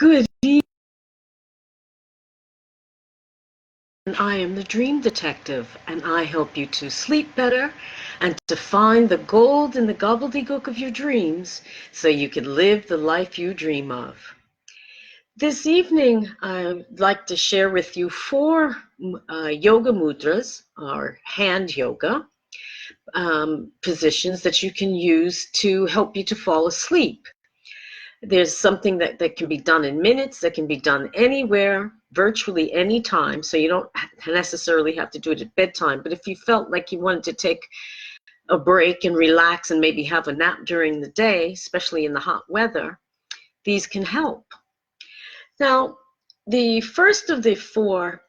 Good evening. I am the Dream Detective, and I help you to sleep better and to find the gold in the gobbledygook of your dreams so you can live the life you dream of. This evening, I'd like to share with you four yoga mudras, or hand yoga, positions that you can use to help you to fall asleep. There's something that can be done in minutes, that can be done anywhere, virtually any time, so you don't necessarily have to do it at bedtime. But if you felt like you wanted to take a break and relax and maybe have a nap during the day, especially in the hot weather, these can help. Now, the first of the four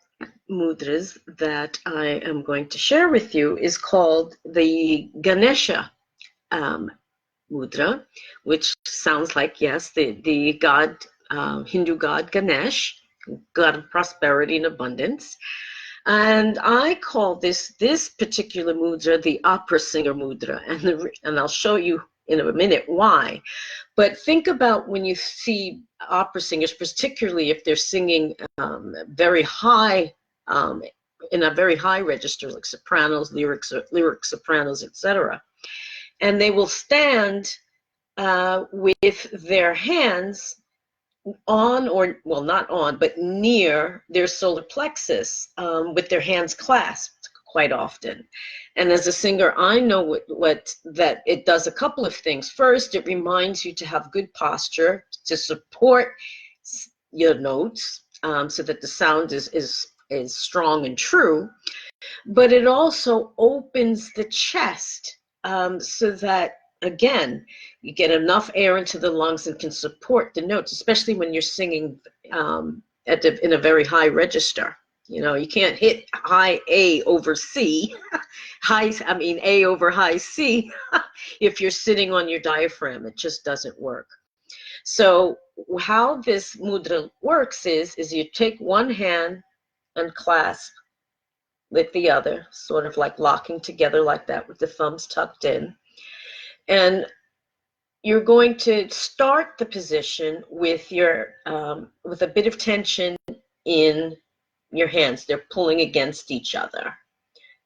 mudras that I am going to share with you is called the Ganesha Mudra, which sounds like, yes, the god, Hindu god Ganesh, god of prosperity and abundance. And I call this particular mudra the opera singer mudra, and I'll show you in a minute why. But think about when you see opera singers, particularly if they're singing very high, in a very high register, like sopranos, lyric sopranos, etc. And they will stand with their hands on, or, well, not on, but near their solar plexus, with their hands clasped quite often. And as a singer, I know that it does a couple of things. First, it reminds you to have good posture to support your notes, so that the sound is strong and true. But it also opens the chest, so that, again, you get enough air into the lungs and can support the notes, especially when you're singing in a very high register. You know, you can't hit high A over C, A over high C, if you're sitting on your diaphragm. It just doesn't work. So how this mudra works is you take one hand and clasp with the other, sort of like locking together like that with the thumbs tucked in. And you're going to start the position with with a bit of tension in your hands. They're pulling against each other.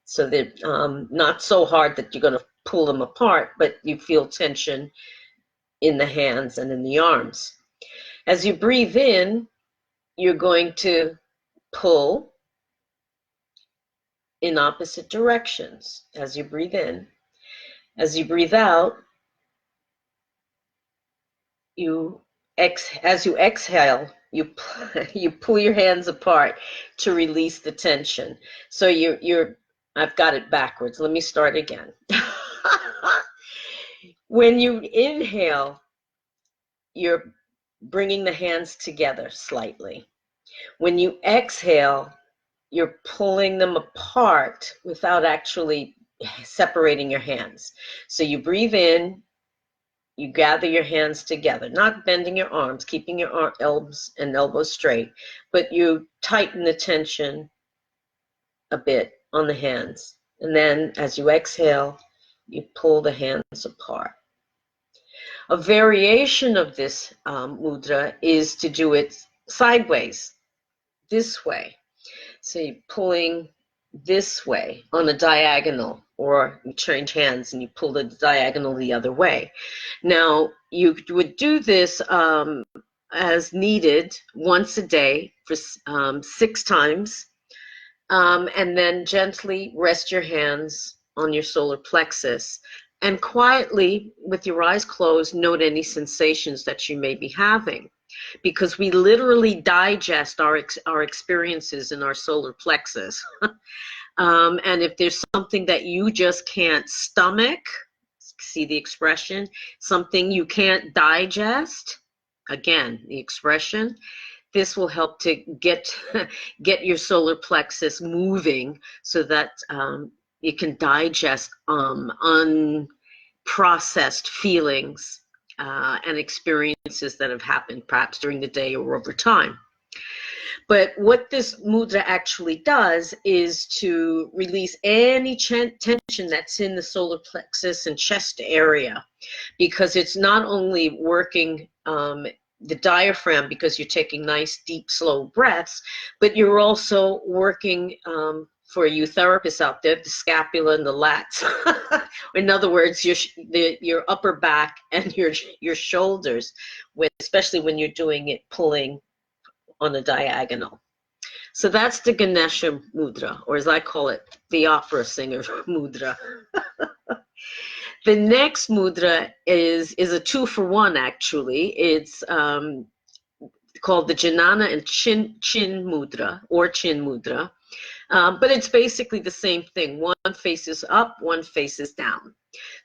So they're not so hard that you're going to pull them apart, but you feel tension in the hands and in the arms. As you breathe in, you're going to pull in opposite directions as you breathe in. As you breathe out, as you exhale, you pull your hands apart to release the tension. So I've got it backwards. Let me start again. When you inhale, you're bringing the hands together slightly. When you exhale, you're pulling them apart without actually separating your hands. So you breathe in, you gather your hands together, not bending your arms, keeping your elbows and elbows straight, but you tighten the tension a bit on the hands. And then as you exhale, you pull the hands apart. A variation of this mudra is to do it sideways, this way. So you're pulling this way on a diagonal, or you change hands and you pull the diagonal the other way. Now, you would do this as needed once a day for 6 times, and then gently rest your hands on your solar plexus and quietly, with your eyes closed, note any sensations that you may be having. Because we literally digest our experiences in our solar plexus. And if there's something that you just can't stomach, see the expression, something you can't digest, again, the expression, this will help to get your solar plexus moving so that you can digest unprocessed feelings and experiences that have happened perhaps during the day or over time. But what this mudra actually does is to release any tension that's in the solar plexus and chest area, because it's not only working the diaphragm because you're taking nice, deep, slow breaths, but you're also working, for you therapists out there, the scapula and the lats. In other words, your upper back and your shoulders, especially when you're doing it pulling on a diagonal. So that's the Ganesha Mudra, or as I call it, the opera singer mudra. The next mudra is a 2-for-1 actually. It's called the Jnana and Chin Mudra, or Chin Mudra. But it's basically the same thing. One faces up, one faces down.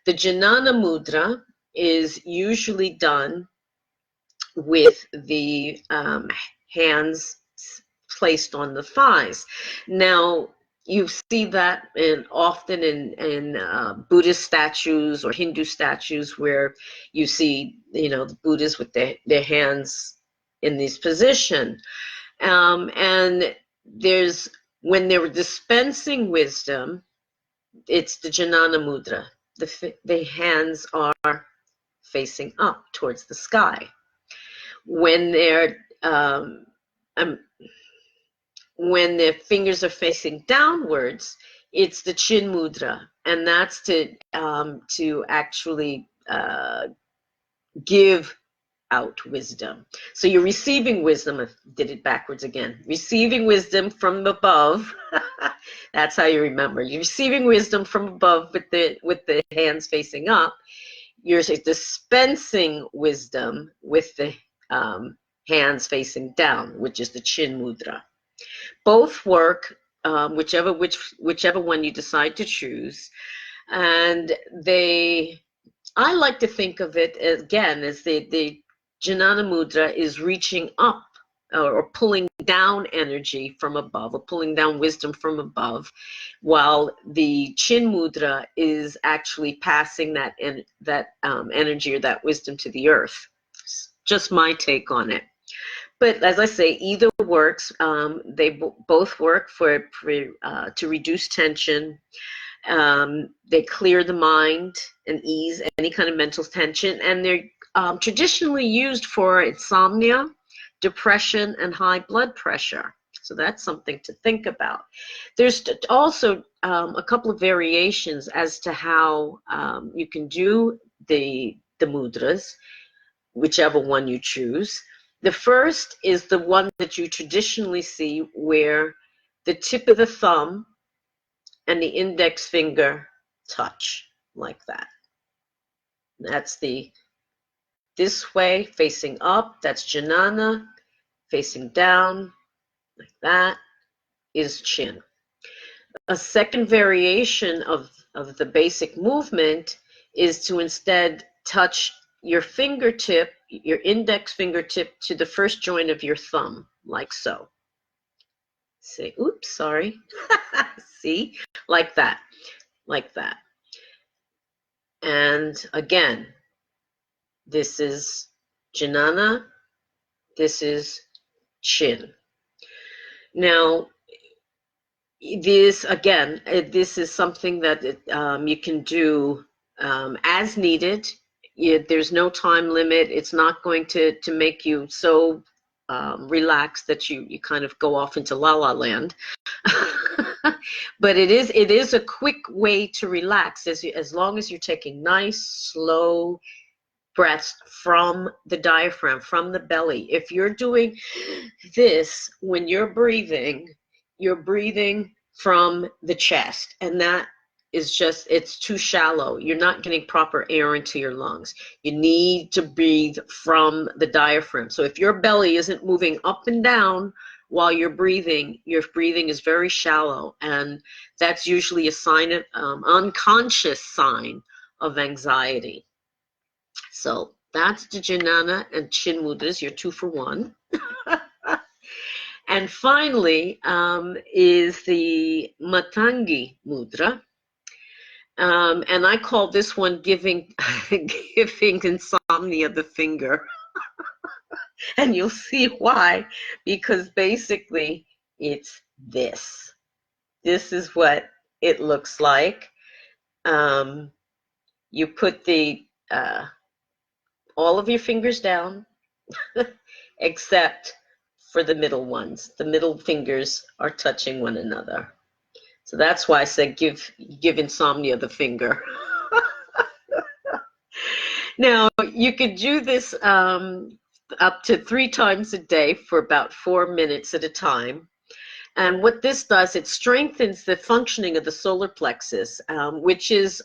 The Jnana Mudra is usually done with the hands placed on the thighs. Now, you see that often in Buddhist statues or Hindu statues where you see, the Buddhists with their hands in this position. And when they were dispensing wisdom, it's the Jnana Mudra. The hands are facing up towards the sky. When when their fingers are facing downwards, it's the Chin Mudra, and that's to actually give out wisdom. So you're receiving wisdom. I did it backwards again. Receiving wisdom from above. That's how you remember. You're receiving wisdom from above with the hands facing up. You're dispensing wisdom with the hands facing down, which is the Chin Mudra. Both work, whichever one you decide to choose, and I like to think of it again as the Jnana Mudra is reaching up or pulling down energy from above, or pulling down wisdom from above, while the Chin Mudra is actually passing that energy or that wisdom to the earth. Just my take on it. But as I say, either works. They both work to reduce tension. They clear the mind and ease any kind of mental tension, and they're traditionally used for insomnia, depression, and high blood pressure. So that's something to think about. There's also a couple of variations as to how you can do the mudras, whichever one you choose. The first is the one that you traditionally see where the tip of the thumb and the index finger touch like that. That's this way, facing up, that's Jnana. Facing down, like that, is Chin. A second variation of the basic movement is to instead touch your fingertip, your index fingertip, to the first joint of your thumb, like so. Say, oops, sorry. See, like that, like that. And again, this is Jnana, this is Chin. Now, this is something that you can do as needed. There's no time limit. It's not going to make you so relaxed that you kind of go off into la la land. But it is a quick way to relax as long as you're taking nice, slow breaths from the diaphragm, from the belly. If you're doing this when you're breathing from the chest, and that is just, it's too shallow. You're not getting proper air into your lungs. You need to breathe from the diaphragm. So if your belly isn't moving up and down while you're breathing, your breathing is very shallow, and that's usually a sign of unconscious sign of anxiety. So that's the Jnana and Chin Mudras, your 2-for-1. And finally is the Matangi Mudra. And I call this one giving insomnia the finger. And you'll see why, because basically it's this. This is what it looks like. You put all of your fingers down. except for the middle ones. The middle fingers are touching one another. So that's why I said give insomnia the finger. Now, you could do this up to 3 times a day for about 4 minutes at a time. And what this does, it strengthens the functioning of the solar plexus, which is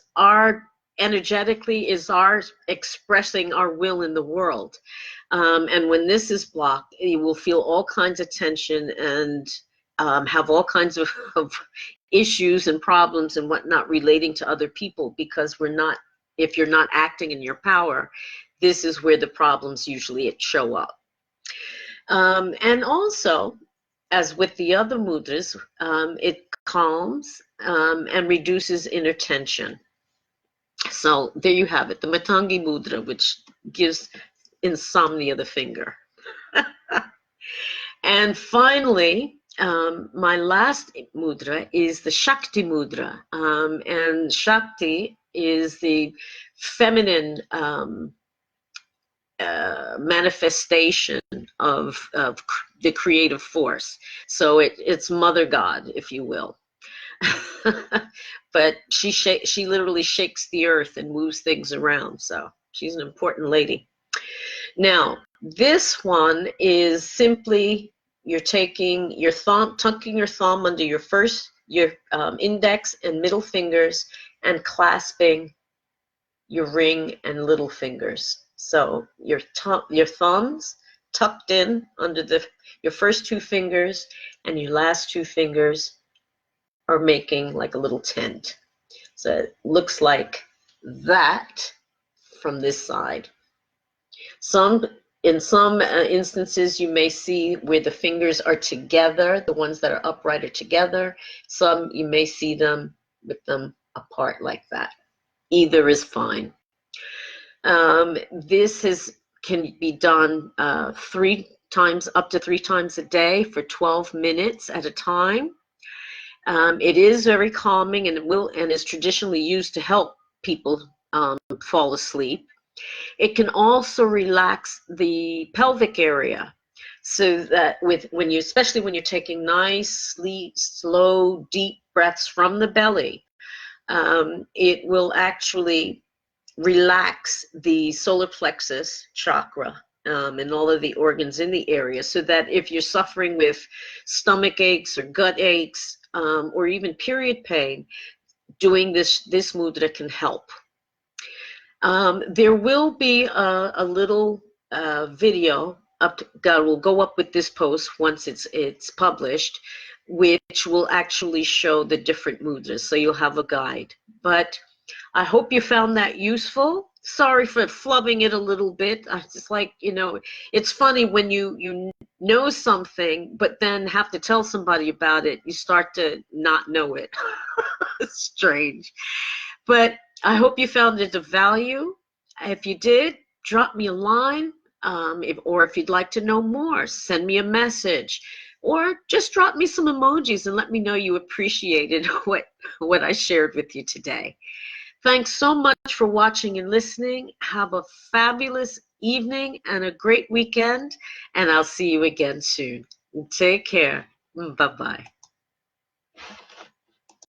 energetically is our expressing our will in the world. And when this is blocked, you will feel all kinds of tension and have all kinds of issues and problems and whatnot relating to other people, because if you're not acting in your power, this is where the problems usually show up. And also, as with the other mudras, it calms and reduces inner tension. So there you have it, the Matangi Mudra, which gives insomnia the finger. And finally, my last mudra is the Shakti Mudra. And Shakti is the feminine manifestation of the creative force. So it's Mother God, if you will. But she literally shakes the earth and moves things around. So she's an important lady. Now, this one is simply you're taking your thumb, tucking your thumb under your index and middle fingers and clasping your ring and little fingers. So your thumbs tucked in under your first 2 fingers, and your last 2 fingers are making like a little tent. So it looks like that from this side. In some instances, you may see where the fingers are together, the ones that are upright are together. Some you may see them with them apart like that. Either is fine. This can be done 3 times, up to 3 times a day for 12 minutes at a time. It is very calming and is traditionally used to help people fall asleep. It can also relax the pelvic area, so that especially when you're taking nice, slow, deep breaths from the belly, it will actually relax the solar plexus chakra and all of the organs in the area, so that if you're suffering with stomach aches or gut aches or even period pain, doing this mudra can help. There will be a little video will go up with this post once it's published, which will actually show the different mudras, so you'll have a guide. But I hope you found that useful. Sorry for flubbing it a little bit. I just it's funny when you know something, but then have to tell somebody about it, you start to not know it. It's strange. But I hope you found it of value. If you did, drop me a line, or if you'd like to know more, send me a message, or just drop me some emojis and let me know you appreciated what I shared with you today. Thanks so much for watching and listening. Have a fabulous evening and a great weekend, and I'll see you again soon. Take care. Bye-bye.